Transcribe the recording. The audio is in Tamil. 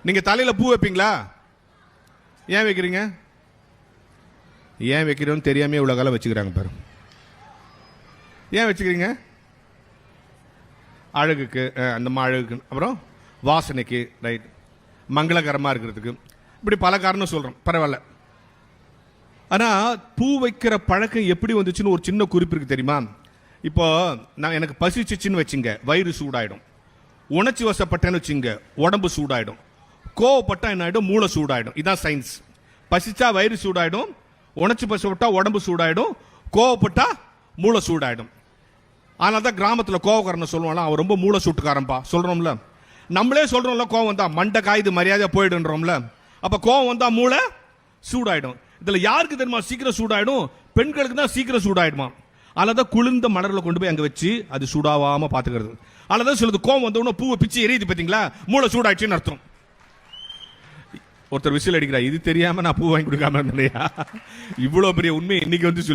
நீங்க தலையில பூ வைப்பீங்களா? ஏன் வைக்கிறீங்க? ஏன் வைக்கிறோன்னு தெரியாம இவ்வளவு காலம் வச்சுக்கிறாங்க பாரு. ஏன் வச்சுக்கிறீங்க? அழகுக்கு, அந்த அழகுக்கு, அப்புறம் வாசனைக்கு, ரைட், மங்களகரமா இருக்கிறதுக்கு, இப்படி பல காரணம் சொல்றோம். பரவாயில்ல. ஆனா பூ வைக்கிற பழக்கம் எப்படி வந்துச்சுன்னு ஒரு சின்ன குறிப்பு இருக்கு தெரியுமா? இப்போ நான் எனக்கு பசிச்சுன்னு வச்சுங்க, வயிறு சூடாயிடும். உணர்ச்சி வசப்பட்டேன்னு வச்சுங்க, உடம்பு சூடாயிடும். கோவப்பட்டா என்ன ஆயிடும்? மூளை சூடாயிடும். இதான் சயின்ஸ். பசிச்சா வயிறு சூடாயிடும், உணர்ச்சி வசப்பட்டா உடம்பு சூடாயிடும், கோவப்பட்டா மூளை சூடாயிடும். ஆனால் தான் கிராமத்தில் கோவக்காரனை சொல்லுவாங்க, அவன் ரொம்ப மூளை சூட்டுக்காரன்பா சொல்றோம்ல. நம்மளே சொல்றோம்ல, கோவம் வந்தா மண்டை காயுது மரியாதையா போயிடுன்றோம்ல. அப்ப கோவம் வந்தா மூளை சூடாயிடும். இதுல யாருக்கு தெரியுமா சீக்கிரம் சூடாயிடும்? பெண்களுக்கு தான் சீக்கிரம் சூடாயிடுமா. அதனாலதான் குளிர்ந்த மலர்ல கொண்டு போய் அங்க வச்சு அது சூடாவாம பாத்துக்கிறது. அதனாலதான் சொல்லுது, கோவம் வந்தவன பூவை பிச்சு எரியுது பாத்தீங்களா, மூளை சூடாயிடுச்சுன்னு அர்த்தம். ஒருத்தர் விசில் அடிக்கிறா, இது தெரியாம நான் பூ வாங்கி கொடுக்காம இருந்தேன். இவ்வளவு பெரிய உண்மை இன்னைக்கு வந்து